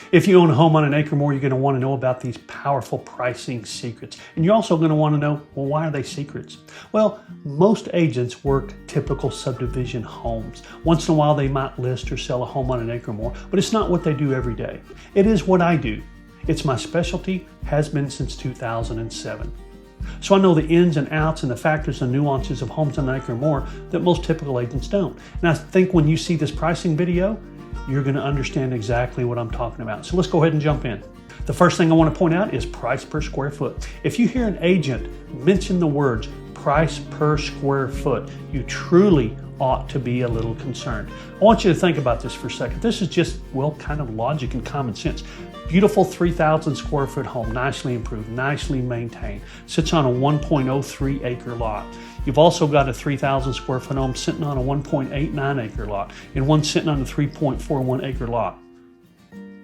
If you own a home on an acre or more, you're going to want to know about these powerful pricing secrets. And you're also going to want to know, well, why are they secrets? Well, most agents work typical subdivision homes. Once in a while, they might list or sell a home on an acre or more, but it's not what they do every day. It is what I do. It's my specialty, has been since 2007. So I know the ins and outs and the factors and nuances of homes on an acre or more that most typical agents don't. And I think when you see this pricing video, you're going to understand exactly what I'm talking about. So let's go ahead and jump in. The first thing I want to point out is price per square foot. If you hear an agent mention the words price per square foot, you truly ought to be a little concerned. I want you to think about this for a second. This is just, well, kind of logic and common sense. Beautiful 3,000 square foot home, nicely improved, nicely maintained, sits on a 1.03 acre lot. You've also got a 3,000 square foot home sitting on a 1.89 acre lot and one sitting on a 3.41 acre lot.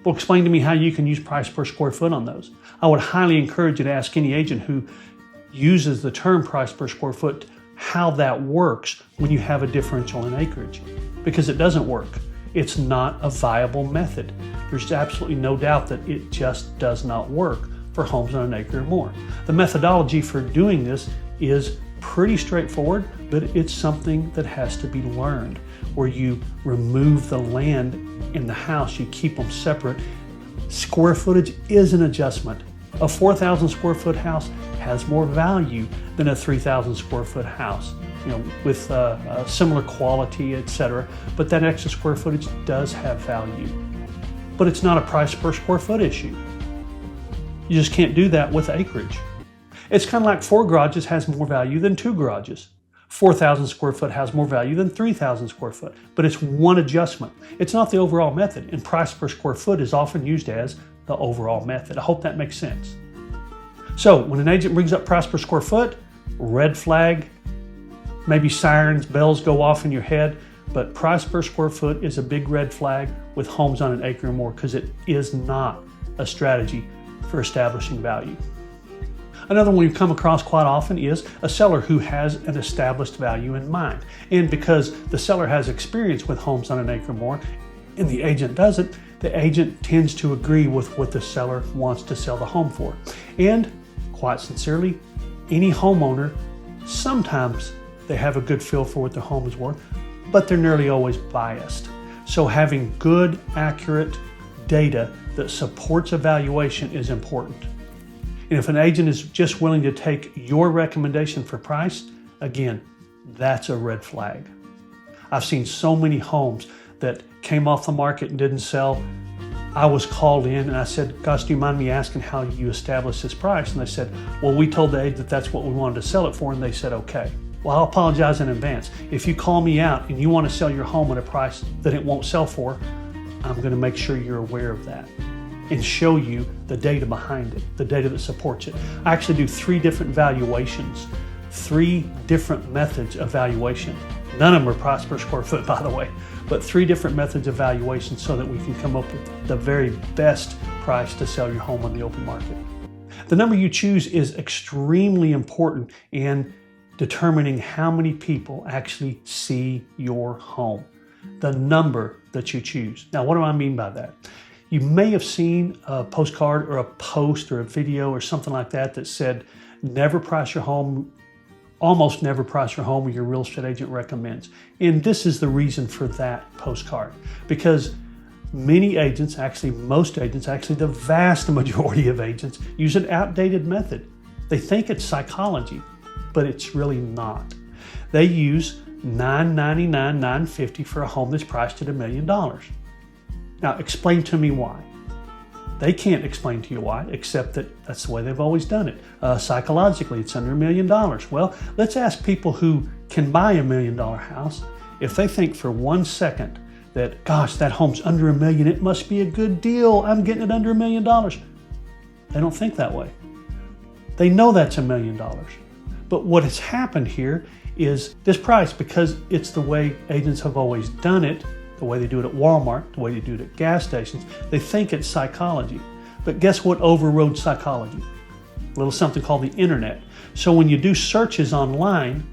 Well, explain to me how you can use price per square foot on those. I would highly encourage you to ask any agent who uses the term price per square foot how that works when you have a differential in acreage, because it doesn't work. It's not a viable method. There's absolutely no doubt that it just does not work for homes on an acre or more. The methodology for doing this is pretty straightforward, but it's something that has to be learned, where you remove the land in the house, you keep them separate. Square footage is an adjustment. A 4,000 square foot house has more value than a 3,000 square foot house, with similar quality, etc. But that extra square footage does have value. But it's not a price per square foot issue. You just can't do that with acreage. It's kind of like 4 garages has more value than 2 garages. 4,000 square foot has more value than 3,000 square foot, but it's one adjustment. It's not the overall method, and price per square foot is often used as the overall method. I hope that makes sense. So when an agent brings up price per square foot, red flag, maybe sirens, bells go off in your head, but price per square foot is a big red flag with homes on an acre or more, because it is not a strategy for establishing value. Another one we've come across quite often is a seller who has an established value in mind. And because the seller has experience with homes on an acre or more and the agent doesn't, the agent tends to agree with what the seller wants to sell the home for. And quite sincerely, any homeowner, sometimes they have a good feel for what their home is worth, but they're nearly always biased. So having good, accurate data that supports a valuation is important. And if an agent is just willing to take your recommendation for price, again, that's a red flag. I've seen so many homes that came off the market and didn't sell. I was called in and I said, gosh, do you mind me asking how you established this price? And they said, well, we told the agent that that's what we wanted to sell it for, and they said, okay. Well, I'll apologize in advance. If you call me out and you want to sell your home at a price that it won't sell for, I'm going to make sure you're aware of that and show you the data behind it, the data that supports it. I actually do 3 different valuations, 3 different methods of valuation. None of them are price per square foot, by the way, but 3 different methods of valuation so that we can come up with the very best price to sell your home on the open market. The number you choose is extremely important in determining how many people actually see your home. The number that you choose. Now, what do I mean by that? You may have seen a postcard or a post or a video or something like that that said, never price your home, almost never price your home where your real estate agent recommends. And this is the reason for that postcard. Because many agents, actually most agents, actually the vast majority of agents use an outdated method. They think it's psychology, but it's really not. They use $999, $950 for a home that's priced at $1 million. Now, explain to me why. They can't explain to you why, except that that's the way they've always done it. Psychologically, it's under $1 million. Well, let's ask people who can buy $1 million house if they think for 1 second that, gosh, that home's under $1 million, it must be a good deal. I'm getting it under $1 million. They don't think that way. They know that's $1 million. But what has happened here is this price, because it's the way agents have always done it, the way they do it at Walmart, the way they do it at gas stations, they think it's psychology. But guess what overrode psychology? A little something called the internet. So when you do searches online,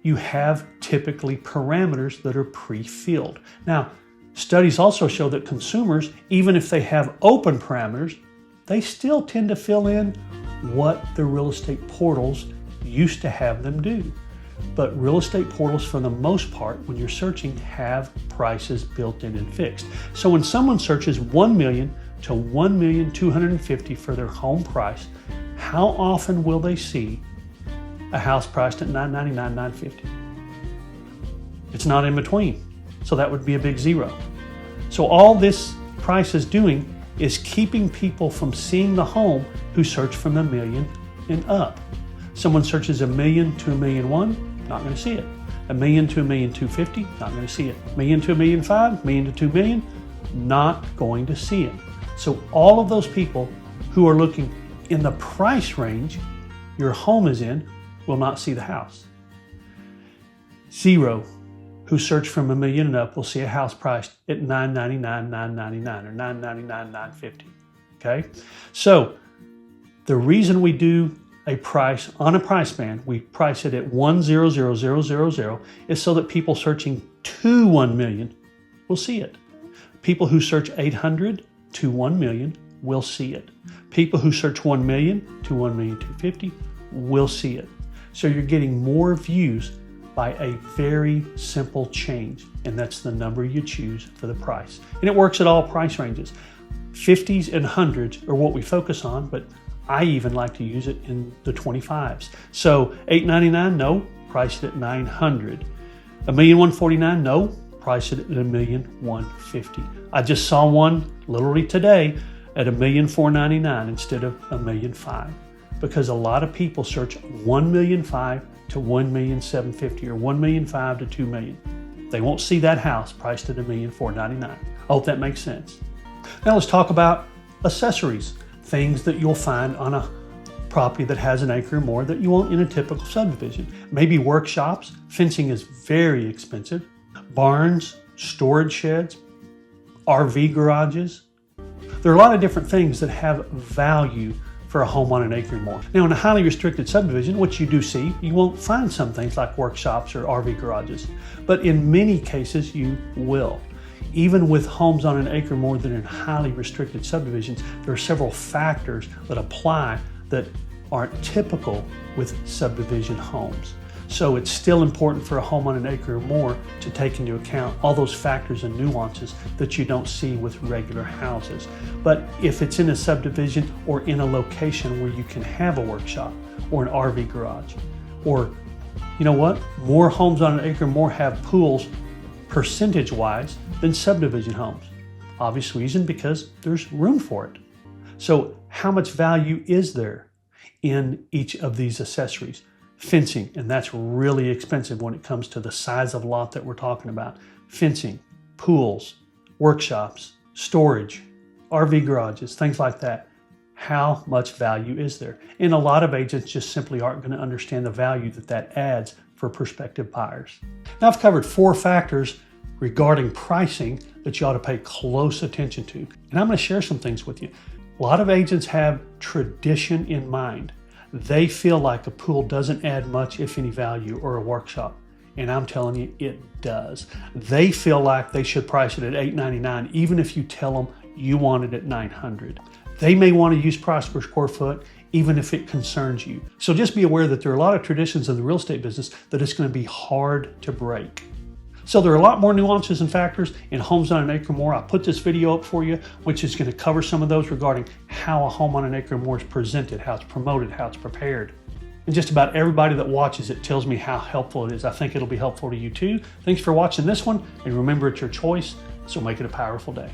you have typically parameters that are pre-filled. Now, Studies also show that consumers, even if they have open parameters, they still tend to fill in what the real estate portals used to have them do. But real estate portals, for the most part, when you're searching, have prices built in and fixed. So when someone searches $1 million to $1,250,000 for their home price, how often will they see a house priced at $999,000, $950,000? It's not in between. So that would be a big zero. So all this price is doing is keeping people from seeing the home who search from $1 million and up. Someone searches $1 million to $1.1 million, not going to see it. $1 million to $1,250,000, not going to see it. $1 million to $1.5 million, $1 million to $2 million, not going to see it. So all of those people who are looking in the price range your home is in will not see the house. Zero who search from $1 million and up will see a house priced at $999,000, $999,000, or $999,000, $950,000. Okay, so the reason we do a price on a price band, we price it at 1,000,000, is so that people searching to 1 million will see it. People who search 800 to 1 million will see it. People who search 1 million to 1,250,000 will see it. So you're getting more views by a very simple change, and that's the number you choose for the price. And it works at all price ranges. 50s and 100s are what we focus on, but I even like to use it in the 25s. So $899,000, no, price it at $900,000. $1,149,000, no, price it at $1,150,000. I just saw one literally today at $1,499,000 instead of $1,500,000, because a lot of people search $1,500,000 to $1,750,000 or $1,500,000 to $2 million. They won't see that house priced at $1,499,000. I hope that makes sense. Now let's talk about accessories, things that you'll find on a property that has an acre or more that you won't in a typical subdivision. Maybe workshops. Fencing is very expensive. Barns, storage sheds, RV garages. There are a lot of different things that have value for a home on an acre or more. Now, in a highly restricted subdivision, which you do see, you won't find some things like workshops or RV garages, but in many cases you will. Even with homes on an acre or more that are in highly restricted subdivisions, there are several factors that apply that aren't typical with subdivision homes. So it's still important for a home on an acre or more to take into account all those factors and nuances that you don't see with regular houses. But if it's in a subdivision or in a location where you can have a workshop or an RV garage, or you know what, more homes on an acre or more have pools percentage-wise than subdivision homes. Obvious reason, because there's room for it. So how much value is there in each of these accessories? Fencing, and that's really expensive when it comes to the size of lot that we're talking about. Fencing, pools, workshops, storage, RV garages, things like that. How much value is there? And a lot of agents just simply aren't going to understand the value that that adds for prospective buyers. Now, I've covered 4 factors regarding pricing that you ought to pay close attention to. And I'm going to share some things with you. A lot of agents have tradition in mind. They feel like a pool doesn't add much, if any, value, or a workshop. And I'm telling you, it does. They feel like they should price it at $899, even if you tell them you want it at $900. They may want to use price per square foot, even if it concerns you. So just be aware that there are a lot of traditions in the real estate business that it's going to be hard to break. So there are a lot more nuances and factors in homes on an acre or more. I'll put this video up for you, which is going to cover some of those regarding how a home on an acre or more is presented, how it's promoted, how it's prepared. And just about everybody that watches it tells me how helpful it is. I think it'll be helpful to you too. Thanks for watching this one, and remember, it's your choice, so make it a powerful day.